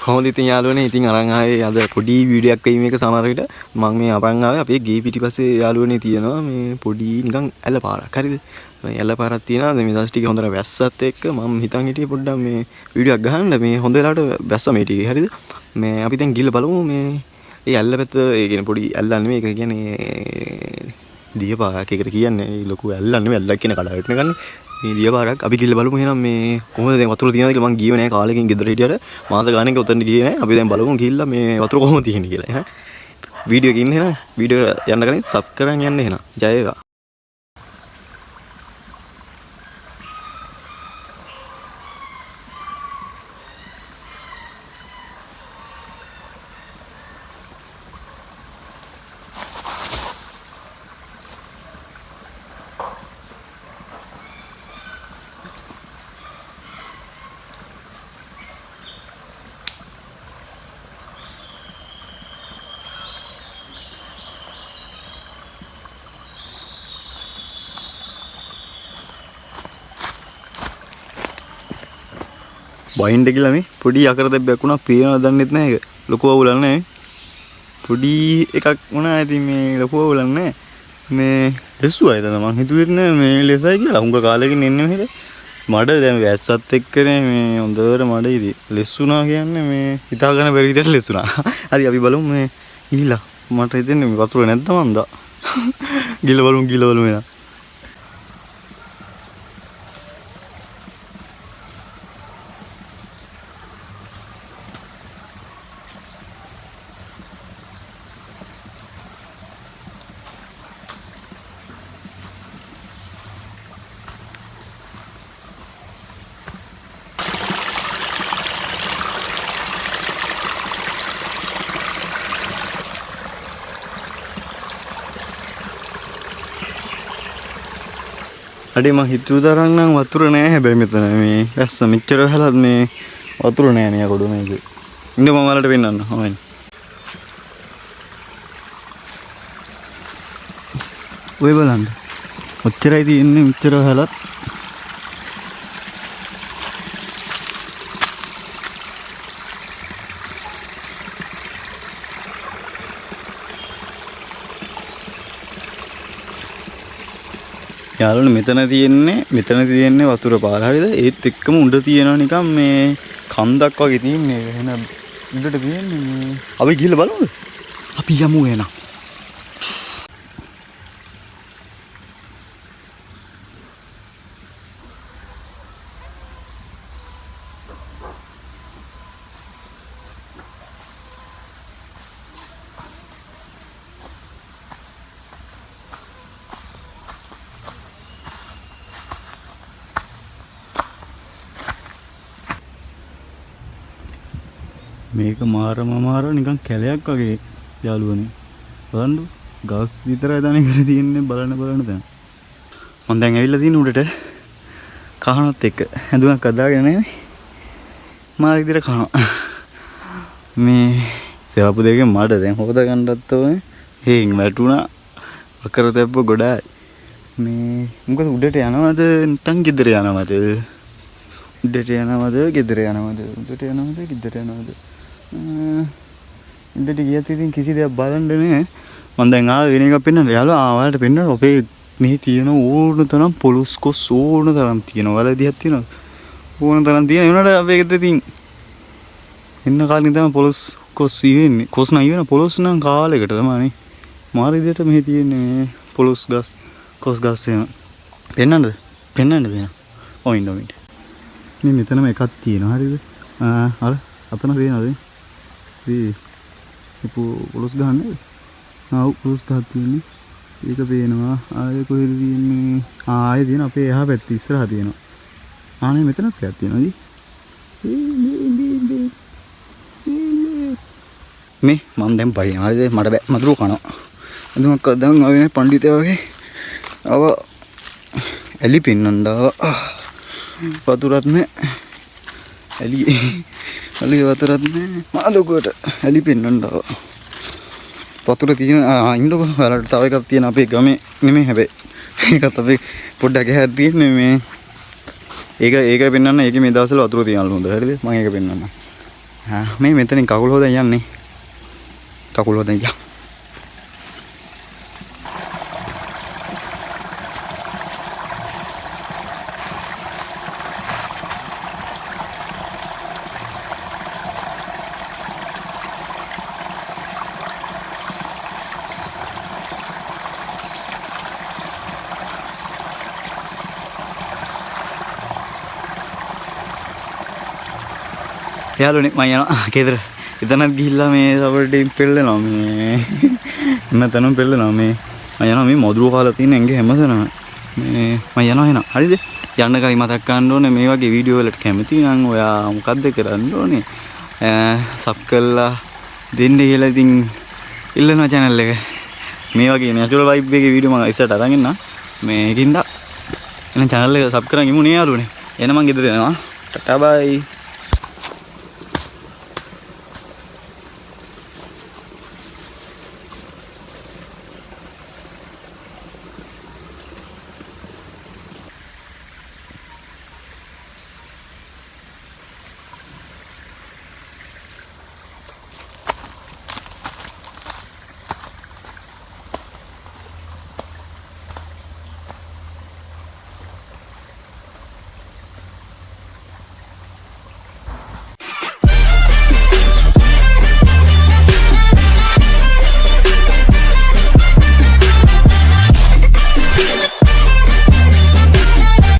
කොහොමද ඉතින් යාළුවනේ ඉතින් අරන් ආවේ අද පොඩි වීඩියෝ එකක් මේක සමහර විට මම මේ අරන් ආවේ අපේ ගේ පිටිපස්සේ යාළුවනේ තියෙනවා මේ පොඩි නිකන් ඇල පාරක් හරිද මේ ඇල පාරක් තියෙනවා මේ දවස් ටික හොඳට වැස්සත් එක්ක මම හිතන් හිටියේ පොඩ්ඩක් මේ වීඩියෝ එකක් ගහන්න මේ හොඳ වෙලාවට වැස්ස මේ ටිකේ හරිද මේ අපි දැන් ගිහලා බලමු මේ ඒ ඇල්ල පැත්ත ඒ කියන්නේ පොඩි ඇල්ලක් නෙමෙයි ඒක කියන්නේ දියපාරක් ඒකට කියන්නේ ලොකු ඇල්ලක් නෙමෙයි ඇල්ලක් කියන කඩාවැටෙන ගන්නේ මේ දියපාරක් අපි ගිහලා බලමු එහෙනම් මේ කොහොමද දැන් වතුර තියෙනවද කියලා මං ගියේ නෑ කාලෙකින් ගෙදර හිටියට මාස ගානක උතන්ට ගියේ නෑ අපි දැන් බලමු ගිහිල්ලා මේ වතුර කොහොමද තියෙන්නේ කියලා එහෙනම් වීඩියෝ එකේ ඉන්න එහෙනම් වීඩියෝ යන්න කලින් සබ් කරන් යන්න එහෙනම් ජය වේවා වයින්ඩ් කියලා මේ පොඩි අකර දෙබ්බයක් වුණා පේනවද දන්නෙත් නැහැ ඒක ලොකු අවුලක් නැහැ පොඩි එකක් වුණා ඉතින් මේ ලොකු අවුලක් නැහැ මේ ලෙස්සුවා එතන මං හිතුවේ නෑ මේ ලෙසයි කියලා හුඟ කාලෙකින් එන්නේ මෙහෙට මඩ දැන් වැස්සත් එක්කනේ මේ හොඳට මඩ ඉදි ලෙස්සුනා කියන්නේ මේ හිතා ගන්න බැරි විදිහට ලෙස්සුනා හරි අපි බලමු මේ ගිහිලා මට හිතෙන්නේ මේ වතුර නැද්ද මන්දා ගිහලා බලමු එනවා අඩේ මං හිතුව තරම් නම් වතුර නෑ හැබැයි මෙතන මේ වැස්ස මෙච්චර වෙලත් මේ වතුර නෑ නේ අකොඩු මේක. ඉන්න මම වලට පෙන්නන්න. හොයන්. ඔය බලන්න. ඔච්චරයි තියෙන්නේ මෙච්චර වෙලත්. යාළුවනේ මෙතන තියෙන්නේ වතුර පාර හරියද ඒත් එක්කම උඩ තියෙනවා නිකන් මේ කන්දක් වගේ තියෙන්නේ එහෙනම් උඩට තියෙන්නේ අපි ගිහලා බලමුද අපි යමු එහෙනම් මේක මාර නිකන් කැලයක් වගේ යාළුවනේ බලන්න ගස් විතරයි දැන් ඉගෙන තියෙන්නේ බලන්න දැන් මම දැන් ඇවිල්ලා තියෙන උඩට කහනත් එක්ක හැඳුමක් අදාගෙන නේ මාර විදිහට කනවා මේ සේවපු දෙකේ මඩ දැන් හොද ගන්නත් ඕනේ හේන් වැටුණා අකර දැබ්බ ගොඩයි මේ මොකද උඩට යනවද නැත්නම් ගෙදර යනවද උඩට යනවද ගෙදර යනවද ඉඳට ගියත් ඉතින් කිසි දෙයක් බලන්න නෑ මම දැන් ආවේ වෙන එකක් පෙන්නන්න යාළුවා ආවලට පෙන්නන්න ඔපේ මේ තියෙන ඕන තරම් පොලුස් කොස් ඕන තරම් තියෙනවා වලදියක් තියෙනවා ඕන තරම් තියෙන ඒනට අපේ ගෙදර ඉතින් එන්න කාලෙකින් තමයි පොලුස් කොස් ඉවෙන්නේ කොස් නම් ඉවෙන පොලුස් නම් කාලයකට තමයි මාර විදියට මෙහි තියෙන්නේ පොලුස් ගස් කොස් ගස් එන පෙන්නන්නද ඔයින් මේ මෙතනම එකක් තියෙනවා හරිද අර අතන තියෙනවද මේ පොලොස් ගහන්නේ පොලොස් ගහක් තියෙන්නේ ඒක පේනවා ආයේ කොහෙද තියෙන්නේ ආයේ තියෙන අපේ එහා පැත්තේ ඉස්සරහා තියෙනවා ආනේ මෙතනත් එකක් තියෙනවා මේ මම දැන් බයිනවා හරිද මට මදුරු කනවා එදුමක් දැන් ආවේ පඬිතයා වගේ අව එලි පින්නන්දා වතුරත් නෑ එලි වතුරත් නෑ මාළුකට එලි පින්නන්දා වතුර තියෙන ඉන්නකො වලට තව එකක් තියෙන අපේ ගමේ නෙමෙයි හැබැයි ඒකත් අපි පොඩ්ඩක් ඇහැර තියෙන්නේ මේ ඒක පෙන්නන්න ඒකේ මේ දවස්වල වතුර තියනලු හොඳ හරිද මම ඒක පෙන්නන්න මේ මෙතනින් කකුල හොදන් යන්නේ. කකුල හොදන් යන්න. යාළුවනේ මම යනවා ගෙදර. එතනත් ගිහිල්ලා මේ සබරටින් පෙල්ලනවා මේ. එන්නතනම් පෙල්ලනවා මේ. මම යනවා මේ මధుර කාලා තියෙන ඇඟේ හැමතැනම. මේ මම යනවා එහෙනම්. හරිද? යන්න කලින් මතක් කරන්න ඕනේ මේ වගේ වීඩියෝ වලට කැමති නම් ඔයා මොකද්ද කරන්න ඕනේ? සබ් කරලා දෙන්න කියලා ඉතින් ඉල්ලනවා channel එක. මේ වගේ natural vibe එකේ වීඩියෝ මම ඉස්සරහට අරන් එන්නම්. මේකින්ද එහෙනම් channel එක සබ් කරන් ඉමු නේ යාළුවනේ. එහෙනම් මම ගෙදර යනවා. ටටා බයි.